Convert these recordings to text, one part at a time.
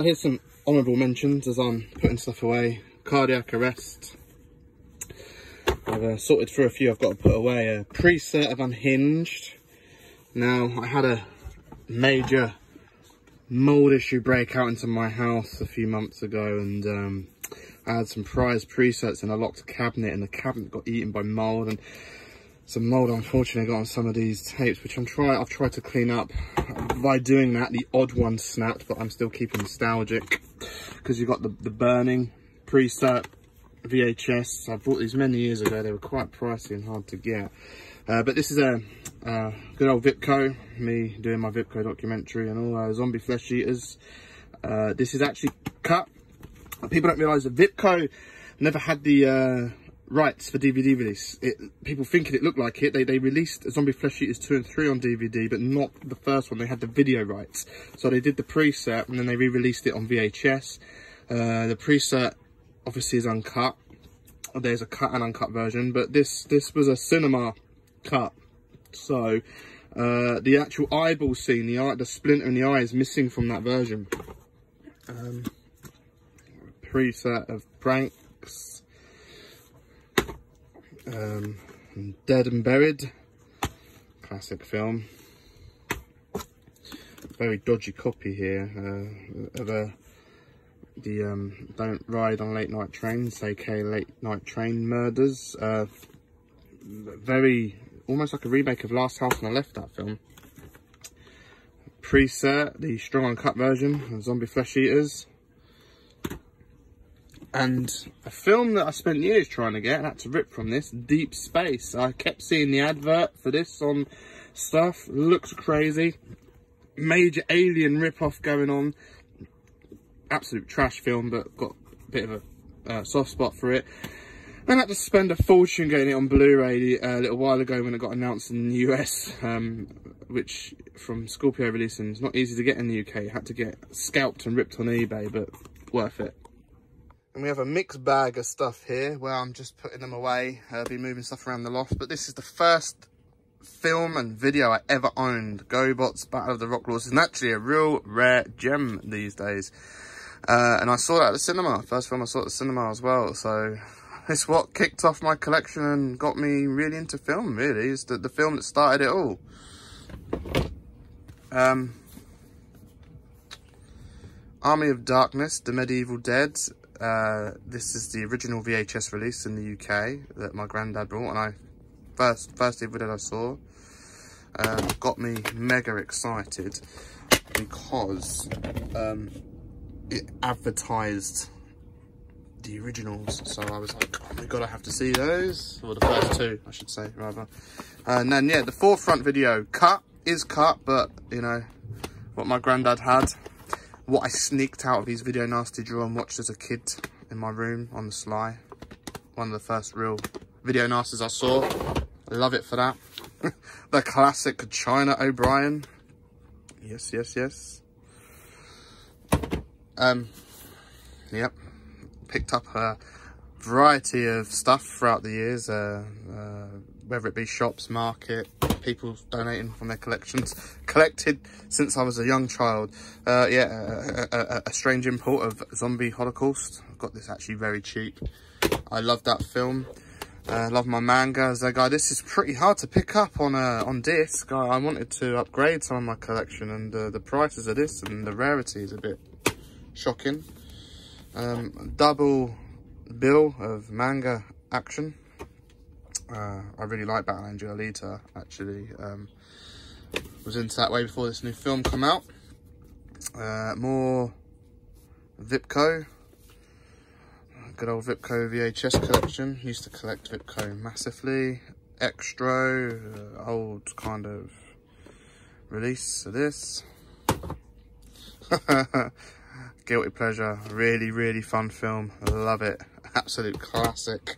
So here's some honourable mentions as I'm putting stuff away. Cardiac arrest. I've sorted through a few I've got to put away. A preset of Unhinged. Now, I had a major mould issue break out into my house a few months ago, and I had some prized presets in a locked cabinet, and the cabinet got eaten by mould, and some mould unfortunately got on some of these tapes, which I've tried to clean up. By doing that, the odd one snapped, but I'm still keeping nostalgic because you've got the burning preset VHS. I bought these many years ago. They were quite pricey and hard to get. But this is a good old Vipco, me doing my Vipco documentary and all zombie flesh eaters. This is actually cut. People don't realise that Vipco never had the rights for DVD release. People thinking it looked like it. They released Zombie Flesh Eaters 2 and 3 on DVD, but not the first one. They had the video rights. So they did the preset and then they re-released it on VHS. The preset obviously is uncut. There's a cut and uncut version, but this was a cinema cut. So the actual eyeball scene, the splinter in the eye is missing from that version. Preset of Pranks. Dead and Buried, classic film. Very dodgy copy here of the Don't Ride on Late Night Trains, aka Late Night Train Murders. Very almost like a remake of Last House on the Left, that film. Preset, the strong uncut version of Zombie Flesh Eaters. And a film that I spent years trying to get and had to rip from this, Deep Space. I kept seeing the advert for this on stuff. Looks crazy. Major alien rip-off going on. Absolute trash film, but got a bit of a soft spot for it. And I had to spend a fortune getting it on Blu-ray a little while ago when it got announced in the US, which from Scorpio releasing is not easy to get in the UK. Had to get scalped and ripped on eBay, but worth it. And we have a mixed bag of stuff here where I'm just putting them away. I'll be moving stuff around the loft, but this is the first film and video I ever owned. GoBots Battle of the Rock Lords is actually a real rare gem these days. And I saw that at the cinema. First film I saw at the cinema as well. So it's what kicked off my collection and got me really into film, really. It's the film that started it all. Army of Darkness, The Medieval Dead. This is the original VHS release in the UK that my granddad brought, and I first video I saw got me mega excited because it advertised the originals, so I was like, oh my god, I have to see those, or the first two I should say rather. And then yeah, the forefront video is cut, but you know what my granddad had. What I sneaked out of his Video Nasty drawer and watched as a kid in my room on the sly. One of the first real Video Nasties I saw. I love it for that. The classic China O'Brien. Yes, yes, yes. Yep. Picked up a variety of stuff throughout the years. Whether it be shops, market, people donating from their collections. Collected since I was a young child. Yeah, a strange import of Zombie Holocaust. I've got this actually very cheap. I love that film. Love my manga as a guy. This is pretty hard to pick up on disc. I wanted to upgrade some of my collection, and the prices of this and the rarity is a bit shocking. Double bill of manga action. I really like Battle Angel Alita, actually. Was into that way before this new film come out. More Vipco. Good old Vipco VHS collection. Used to collect Vipco massively. Extra, old kind of release of this. Guilty pleasure. Really, really fun film. I love it. Absolute classic.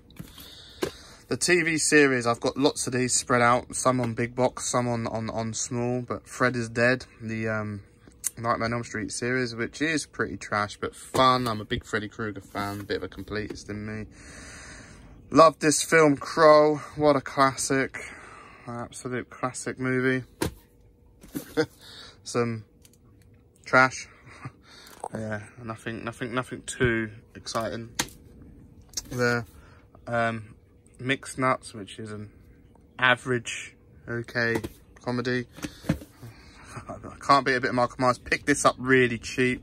The TV series, I've got lots of these spread out, some on big box, some on small, but Fred is Dead, the Nightmare on Elm Street series, which is pretty trash, but fun. I'm a big Freddy Krueger fan, a bit of a completist in me. Love this film, Crow, what a classic, absolute classic movie. Some trash. Yeah, nothing too exciting. The Mixed Nuts, which is an average, okay comedy. I can't beat a bit of Michael Myers. Picked this up really cheap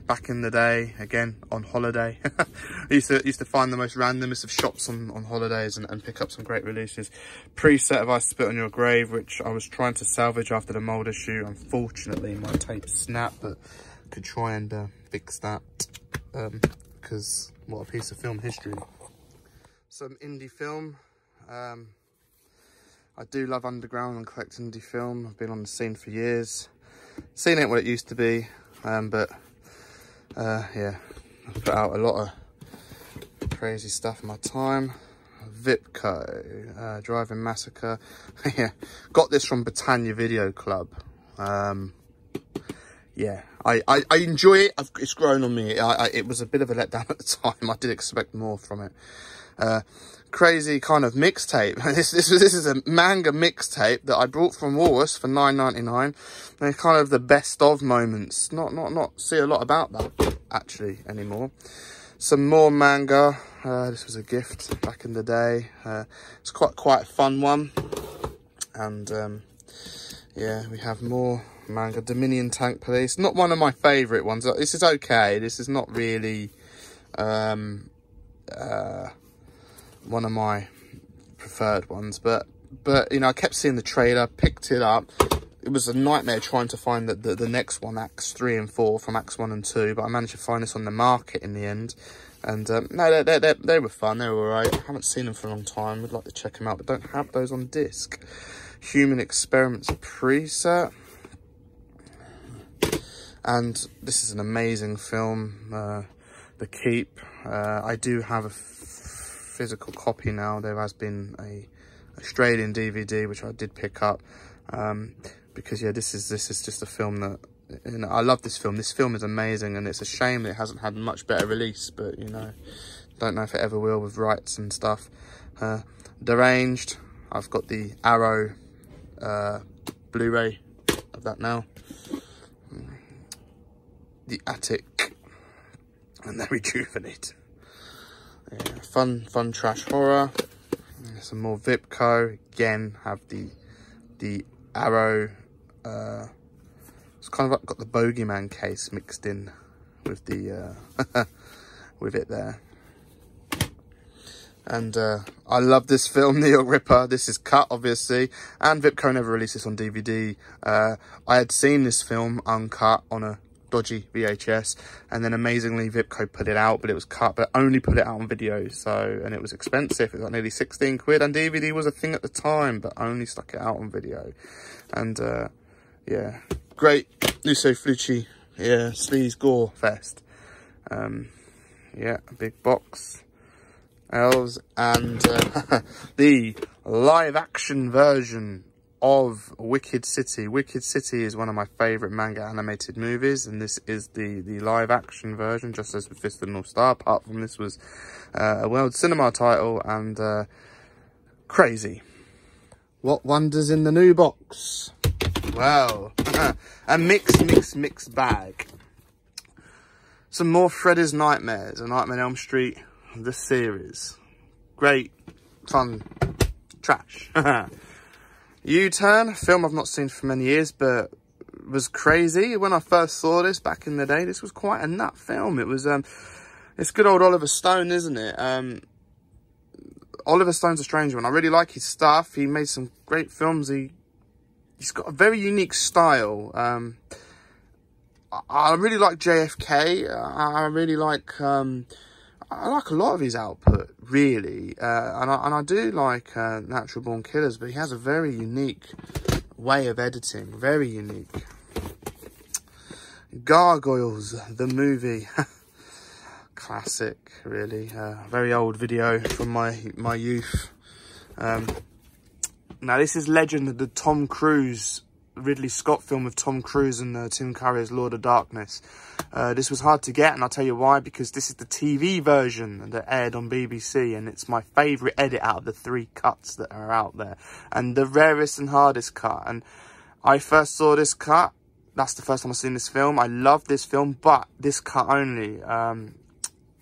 back in the day, again on holiday. I used to find the most randomest of shops on holidays and pick up some great releases. Preset of I Spit on Your Grave, which I was trying to salvage after the mould issue. Unfortunately, my tape snapped, but could try and fix that because what a piece of film history. Some indie film. I do love underground and collect indie film. I've been on the scene for years. Scene ain't what it used to be, but yeah, I've put out a lot of crazy stuff in my time. Vipco, Driving Massacre. Yeah, got this from Britannia Video Club. Yeah, I enjoy it. It's grown on me. It was a bit of a letdown at the time. I did expect more from it. Crazy kind of mixtape. This is a manga mixtape that I brought from Woolworths for $9.99. They're kind of the best of moments. Not see a lot about that actually anymore. Some more manga. This was a gift back in the day. It's quite a fun one. And yeah, we have more manga. Dominion Tank Police. Not one of my favourite ones. This is okay. This is not really one of my preferred ones, but you know, I kept seeing the trailer, picked it up. It was a nightmare trying to find the next one, Acts 3 and 4 from Acts 1 and 2, but I managed to find this on the market in the end. And no, they were fun, they were alright. I haven't seen them for a long time, would like to check them out, but don't have those on disc. Human Experiments Preset. And this is an amazing film, The Keep. I do have a physical copy now. There has been a Australian DVD which I did pick up because yeah, this is just a film that, you know, I love this film. This film is amazing, and it's a shame that it hasn't had a much better release, but you know, don't know if it ever will with rights and stuff. Deranged. I've got the Arrow Blu-ray of that now. The Attic and the Rejuvenate. Yeah, fun trash horror. Some more Vipco. Again, have the Arrow. It's kind of like got the Bogeyman case mixed in with the with it there. And I love this film, New York Ripper. This is cut, obviously, and Vipco never released this on DVD. I had seen this film uncut on a dodgy VHS, and then amazingly Vipco put it out, but it was cut, but only put it out on video. So, and it was expensive. It was like nearly 16 quid, and DVD was a thing at the time, but only stuck it out on video. And yeah, great Lucio Fulci, yeah, sleaze gore fest. Yeah, a big box. Elves, and the live action version of Wicked City. Wicked City is one of my favourite manga animated movies, and this is the live action version, just as with Fist of the North Star. Apart from this was a world cinema title, and crazy. What wonders in the new box? Well, a mixed bag. Some more Freddy's Nightmares, A Nightmare on Elm Street, the series. Great fun trash. U-Turn, a film I've not seen for many years, but was crazy. When I first saw this back in the day, this was quite a nut film. It was, it's good old Oliver Stone, isn't it? Oliver Stone's a strange one. I really like his stuff. He made some great films. He's got a very unique style. I really like JFK. I really like, I like a lot of his output, really, and I do like Natural Born Killers, but he has a very unique way of editing, very unique. Gargoyles, the movie, classic, really, very old video from my youth. Now this is Legend, the Tom Cruise, Ridley Scott film with Tom Cruise and Tim Curry's Lord of Darkness. This was hard to get, and I'll tell you why, because this is the TV version that aired on BBC, and it's my favourite edit out of the 3 cuts that are out there, and the rarest and hardest cut. And I first saw this cut that's the first time I've seen this film. I love this film, but this cut only.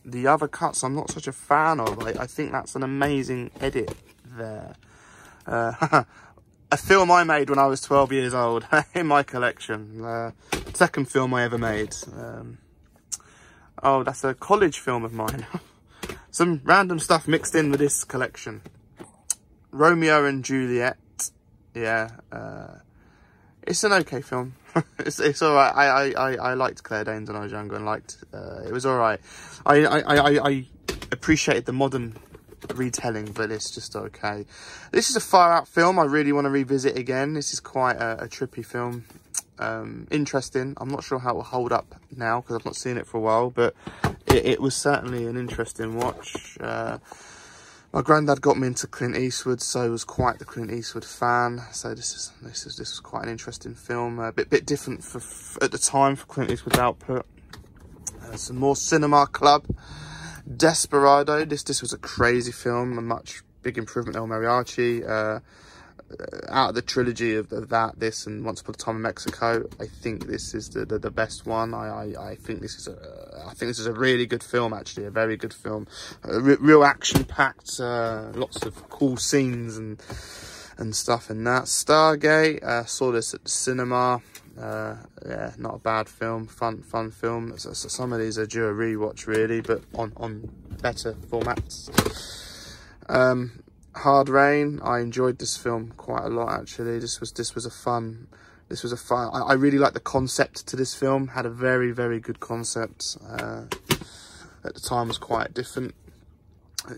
The other cuts I'm not such a fan of. I think that's an amazing edit there. A film I made when I was 12 years old in my collection. Second film I ever made. Oh, that's a college film of mine. Some random stuff mixed in with this collection. Romeo and Juliet. Yeah. It's an okay film. it's all right. I liked Claire Danes when I was younger and liked. It was all right. I appreciated the modern retelling, but it's just okay. This is a far out film I really want to revisit again. This is quite a trippy film. Interesting. I'm not sure how it will hold up now because I've not seen it for a while, but it was certainly an interesting watch. My granddad got me into Clint Eastwood, so I was quite the Clint Eastwood fan. So this was quite an interesting film, a bit different at the time for Clint Eastwood's output. Some more Cinema Club, Desperado. This was a crazy film, a much big improvement on El Mariachi. Out of the trilogy of that, this and Once Upon a Time in Mexico, I think this is the best one. I think this is a really good film, actually, a very good film. Real action packed, lots of cool scenes and stuff in that. Stargate, saw this at the cinema. Yeah, not a bad film, fun film. So some of these are due a rewatch really, but on better formats. Hard Rain, I enjoyed this film quite a lot actually. This was a fun. I really like the concept to this film. Had a very good concept. At the time was quite different.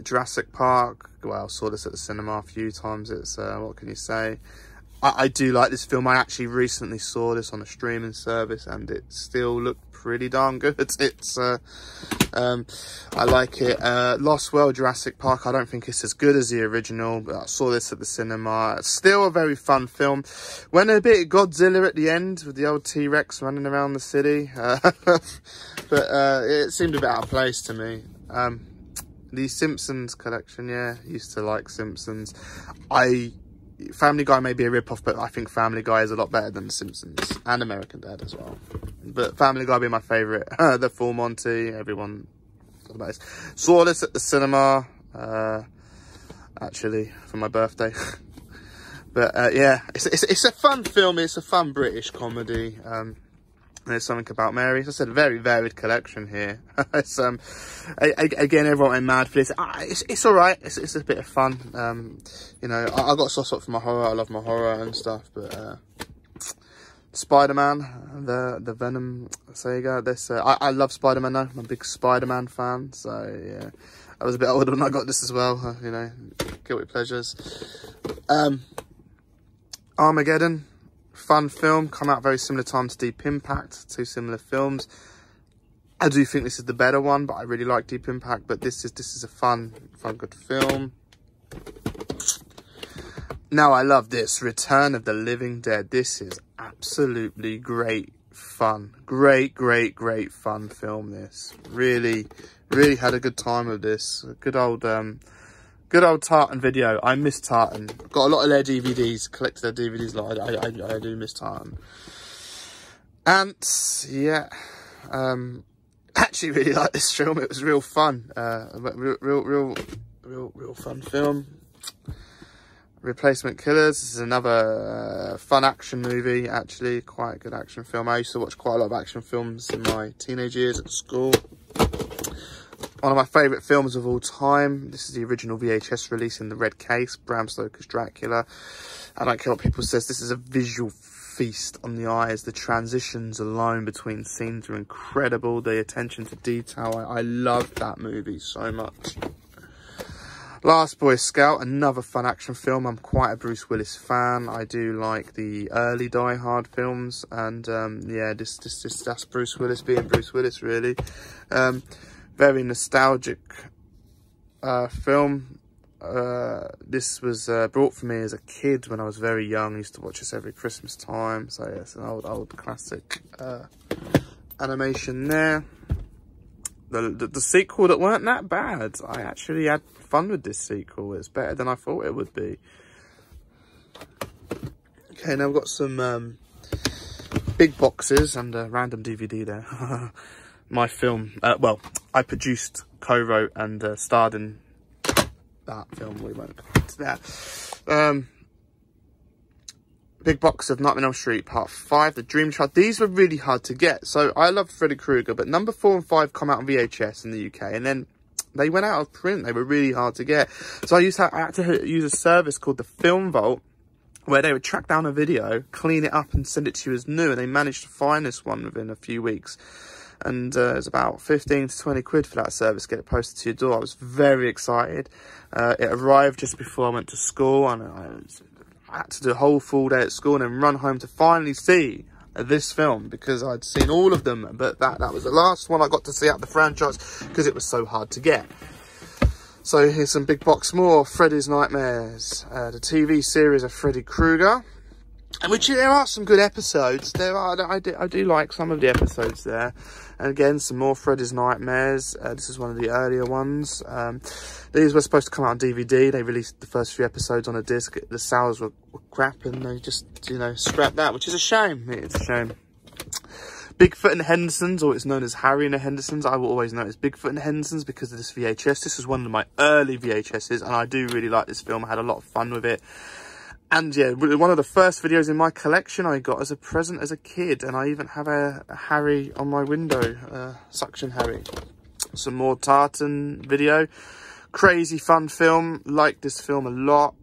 Jurassic Park, well, saw this at the cinema a few times. It's what can you say? I do like this film. I actually recently saw this on a streaming service and it still looked pretty darn good. I like it. Lost World, Jurassic Park, I don't think it's as good as the original, but I saw this at the cinema. It's still a very fun film. Went a bit Godzilla at the end with the old T-Rex running around the city. But it seemed a bit out of place to me. The Simpsons Collection, yeah, used to like Simpsons. Family Guy may be a rip-off, but I think Family Guy is a lot better than The Simpsons and American Dad as well. But Family Guy being my favourite. The full Monty, everyone talks about this. Saw this at the cinema, actually, for my birthday. But yeah, it's a fun film. It's a fun British comedy. There's something about Mary. As I said, a very varied collection here. It's again, everyone went mad for this. It's all right. It's a bit of fun. You know, I got a soft spot for my horror. I love my horror and stuff. But Spider-Man, the Venom Sega. This I love Spider-Man now. I'm a big Spider-Man fan. So yeah, I was a bit older when I got this as well. You know, guilty pleasures. Armageddon. Fun film, come out very similar time to Deep Impact, two similar films. I do think this is the better one, but I really like Deep Impact. But this is a fun good film. Now I love this, Return of the Living Dead. This is absolutely great fun, great fun film. This really had a good time with this. Good old Tartan video. I miss Tartan. Got a lot of their DVDs, collected their DVDs. I do miss Tartan. And yeah, actually really like this film. It was real fun. Real fun film. Replacement Killers. This is another fun action movie. Actually, quite a good action film. I used to watch quite a lot of action films in my teenage years at school. One of my favourite films of all time. This is the original VHS release in the red case. Bram Stoker's Dracula. I don't care what people say. This is a visual feast on the eyes. The transitions alone between scenes are incredible. The attention to detail. I love that movie so much. Last Boy Scout. Another fun action film. I'm quite a Bruce Willis fan. I do like the early Die Hard films. And yeah, that's Bruce Willis being Bruce Willis, really. Very nostalgic film. This was brought for me as a kid when I was very young. I used to watch this every Christmas time. So yeah, it's an old classic animation there. The sequel that weren't that bad. I actually had fun with this sequel. It's better than I thought it would be. Okay, now we've got some big boxes and a random DVD there. My film, well, I produced, co-wrote and starred in that film. We won't go into that. Big box of Nightmare on Elm Street Part 5, The Dream Child. These were really hard to get. So I love Freddy Krueger, but number 4 and 5 come out on VHS in the UK, and then they went out of print. They were really hard to get. So I had to use a service called the Film Vault, where they would track down a video, clean it up and send it to you as new, and they managed to find this one within a few weeks. And it was about 15 to 20 quid for that service, get it posted to your door. I was very excited. It arrived just before I went to school, and I had to do a whole full day at school and then run home to finally see this film, because I'd seen all of them, but that was the last one I got to see out of the franchise because it was so hard to get. So here's some big box more. Freddy's Nightmares, the TV series of Freddy Krueger, and which there are some good episodes. I do like some of the episodes there. And again, some more Freddy's Nightmares. This is one of the earlier ones. These were supposed to come out on DVD. They released the first few episodes on a disc. The sales were crap, and they just, you know, scrapped that, which is a shame. It's a shame. Bigfoot and the Hendersons, or it's known as Harry and the Hendersons. I will always know it as Bigfoot and the Hendersons because of this VHS. This is one of my early VHSs, and I do really like this film. I had a lot of fun with it. And yeah, one of the first videos in my collection I got as a present as a kid. And I even have a Harry on my window, suction Harry. Some more Tartan video. Crazy fun film. Like this film a lot.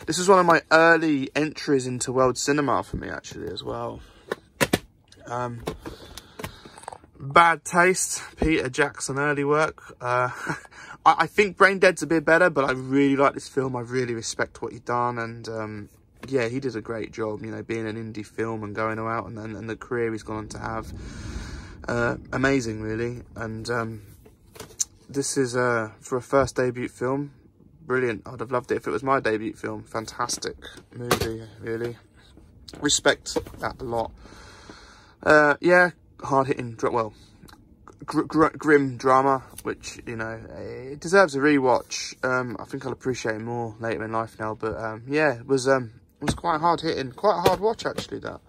This is one of my early entries into world cinema for me, actually, as well. Bad Taste, Peter Jackson early work. I think Brain Dead's a bit better, but I really like this film. I really respect what he's done, and yeah, he did a great job, you know, being an indie film and going out, and the career he's gone on to have. Amazing, really. And this is for a first debut film, brilliant. I'd have loved it if it was my debut film. Fantastic movie, really. Respect that a lot. Yeah, hard-hitting, well, grim drama, which, you know, it deserves a rewatch. I think I'll appreciate it more later in life now, but yeah, it was quite hard-hitting, quite a hard watch, actually. That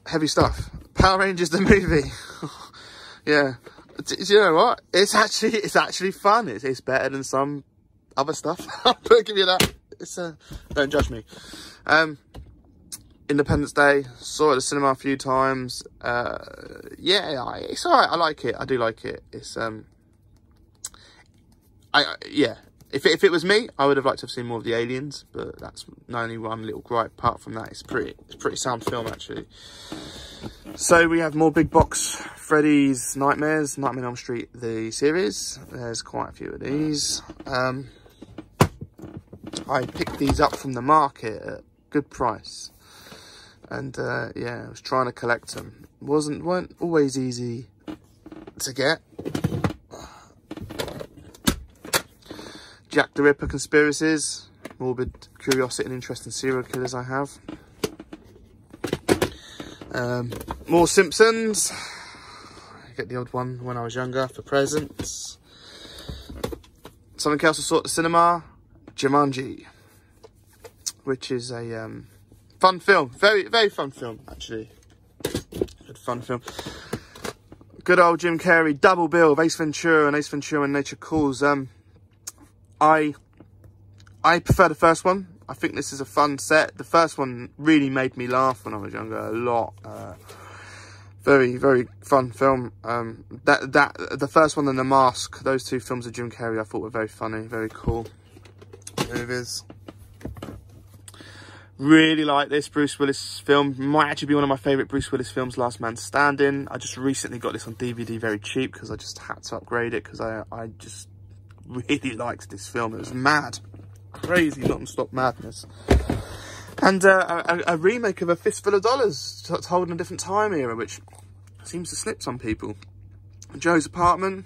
heavy stuff. Power Rangers the movie. Yeah, do you know what? It's actually fun. It's better than some other stuff. I'll give you that. It's don't judge me. Independence Day, saw it at the cinema a few times. Yeah, it's alright. I like it. I do like it. It's yeah. If it was me, I would have liked to have seen more of the aliens, but that's only one little gripe. Apart from that, it's pretty sound film, actually. So we have more big box Freddy's Nightmares, Nightmare on Elm Street the series. There's quite a few of these. I picked these up from the market at good price. And yeah, I was trying to collect them. Weren't always easy to get. Jack the Ripper conspiracies, morbid curiosity and interest in serial killers I have. More Simpsons. I get the odd one when I was younger for presents. Something else I saw at the cinema, Jumanji, which is a fun film, very fun film, actually. Good fun film. Good old Jim Carrey, double bill of Ace Ventura and Ace Ventura When Nature Calls. I prefer the first one. I think this is a fun set. The first one really made me laugh when I was younger, a lot. Very fun film. The first one and The Mask, those two films of Jim Carrey I thought were very funny, very cool movies. Really like this Bruce Willis film. Might actually be one of my favourite Bruce Willis films, Last Man Standing. I just recently got this on DVD very cheap because I just had to upgrade it because I just really liked this film. It was mad. Crazy non-stop madness. And a remake of A Fistful of Dollars, told in a different time era, which seems to snip some people. Joe's Apartment.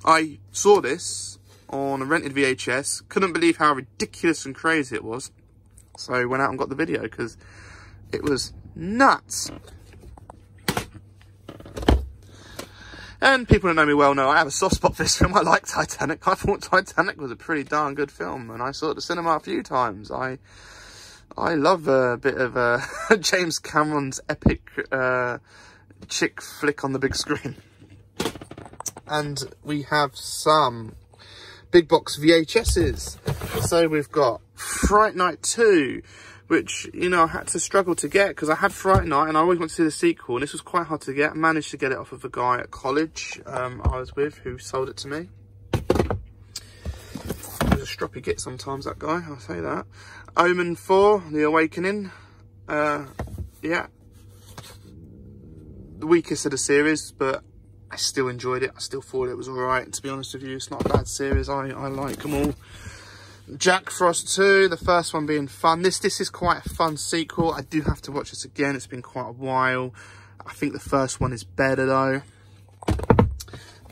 I saw this on a rented VHS. Couldn't believe how ridiculous and crazy it was. So I went out and got the video because it was nuts. And people who know me well know I have a soft spot for this film. I like Titanic. I thought Titanic was a pretty darn good film, and I saw it at the cinema a few times. I I love a bit of James Cameron's epic chick flick on the big screen. And we have some big box VHSs. So we've got Fright Night 2, which, you know, I had to struggle to get because I had Fright Night and I always wanted to see the sequel, and this was quite hard to get. I managed to get it off of a guy at college I was with who sold it to me. He's a stroppy git sometimes, that guy, I'll say that. Omen 4, The Awakening. Yeah. The weakest of the series, but I still enjoyed it. I still thought it was alright, to be honest with you. It's not a bad series. I like them all. Jack Frost 2, the first one being fun. This is quite a fun sequel. I do have to watch this again. It's been quite a while. I think the first one is better though.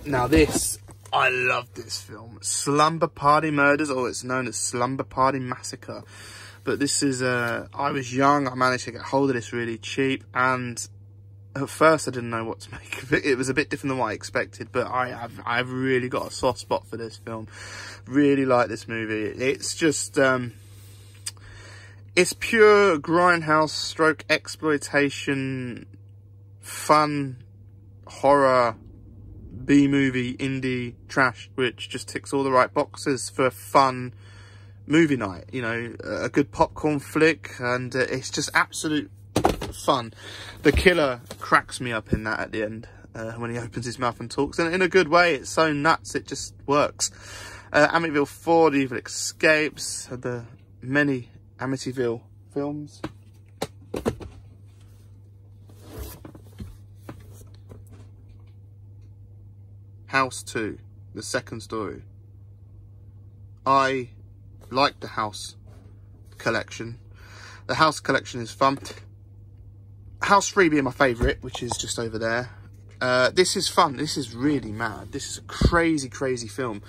Now this, I love this film. Slumber Party Murders, or it's known as Slumber Party Massacre. But this is, I was young. I managed to get hold of this really cheap, and at first I didn't know what to make of it. It was a bit different than what I expected, but I've really got a soft spot for this film. Really like this movie. It's just, it's pure grindhouse stroke exploitation, fun, horror, B-movie, indie, trash, which just ticks all the right boxes for a fun movie night. You know, a good popcorn flick, and it's just absolute fun. The killer cracks me up in that at the end when he opens his mouth and talks, and in a good way. It's so nuts, it just works. Amityville 4, The Evil Escapes, the many Amityville films. House 2, the second story. I like the House Collection. The House Collection is fun. House 3 being my favourite, which is just over there. This is fun. This is really mad. This is a crazy, crazy film.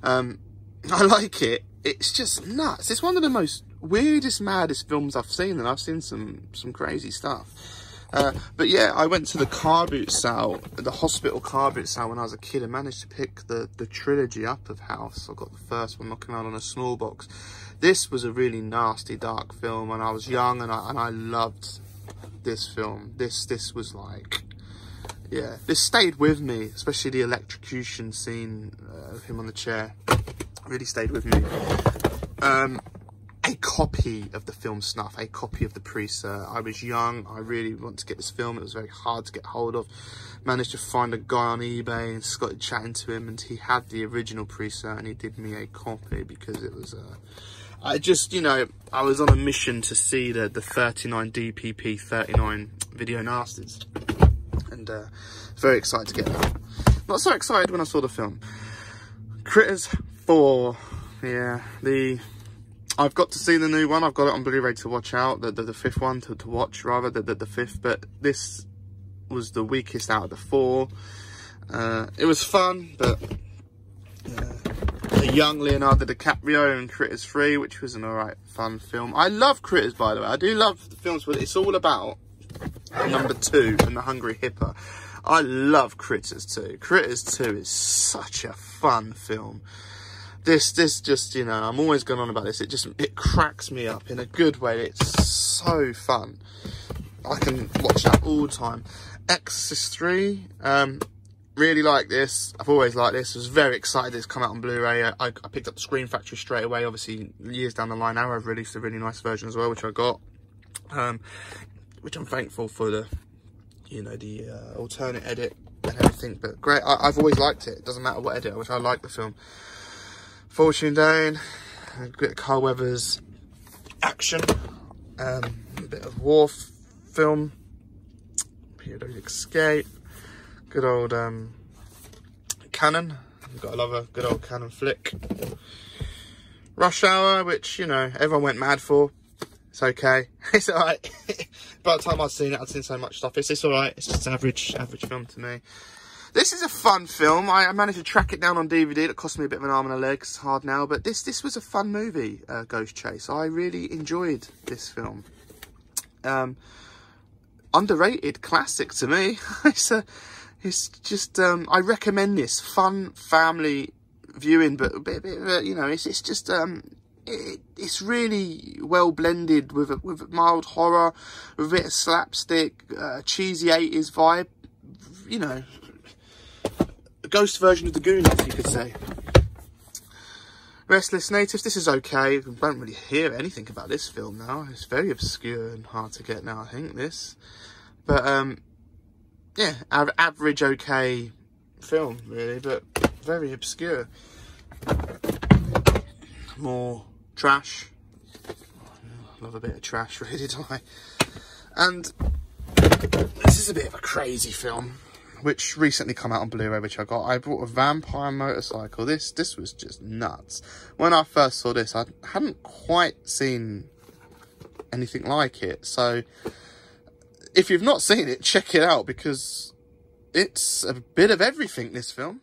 I like it. It's just nuts. It's one of the most weirdest, maddest films I've seen, and I've seen some crazy stuff. But yeah, I went to the car boot sale, the hospital car boot sale when I was a kid, and managed to pick the trilogy up of House. I got the first one knocking around on a small box. This was a really nasty, dark film, and I was young, and I loved this film. This was like, yeah, this stayed with me, especially the electrocution scene of him on the chair. Really stayed with me. A copy of the film Snuff, a copy of the pre-cert. I was young, I really wanted to get this film. It was very hard to get hold of. Managed to find a guy on eBay and started chatting to him, and he had the original pre-cert and he did me a copy because it was I just, you know, I was on a mission to see the 39 DPP 39 Video Nasties, and very excited to get that. Not so excited when I saw the film. Critters 4, yeah, I've got to see the new one. I've got it on Blu-ray to watch out, the fifth one to watch rather, the fifth, but this was the weakest out of the 4. It was fun, but the young Leonardo DiCaprio in Critters 3, which was an alright fun film. I love Critters, by the way. I do love the films, but it's all about number 2 and the Hungry Hipper. I love Critters 2. Critters 2 is such a fun film. This just, you know, I'm always going on about this. It cracks me up in a good way. It's so fun. I can watch that all the time. Exorcist 3, really like this. I've always liked this. I was very excited it's come out on Blu-ray. I picked up the Scream Factory straight away. Obviously, years down the line now, I've released a really nice version as well, which I got. Which I'm thankful for the, you know, the alternate edit and everything. But great. I've always liked it. It doesn't matter what edit, which I like the film. Fortune Down, a bit of Carl Weathers action, a bit of war film, Periodic Escape, good old Cannon. Gotta love a good old Cannon flick. Rush Hour, which, you know, everyone went mad for. It's okay. It's alright. By the time I'd seen it, I'd seen so much stuff. It's alright. It's just average film to me. This is a fun film. I managed to track it down on DVD. It cost me a bit of an arm and a leg. It's hard now. But this was a fun movie, Ghost Chase. I really enjoyed this film. Underrated classic to me. It's just, I recommend this. Fun family viewing, but a bit you know, it's just, it's really well blended with a mild horror, with a bit of slapstick, cheesy 80s vibe. You know, a ghost version of the Goonies, you could say. Restless Natives, this is okay. I don't really hear anything about this film now. It's very obscure and hard to get now, I think, this. But, yeah, average okay film, really, but very obscure. More trash. I love a bit of trash, really, don't I? And this is a bit of a crazy film, which recently come out on Blu-ray, which I got. I bought a vampire motorcycle. This was just nuts. When I first saw this, I hadn't quite seen anything like it. So, if you've not seen it, check it out, because it's a bit of everything, this film.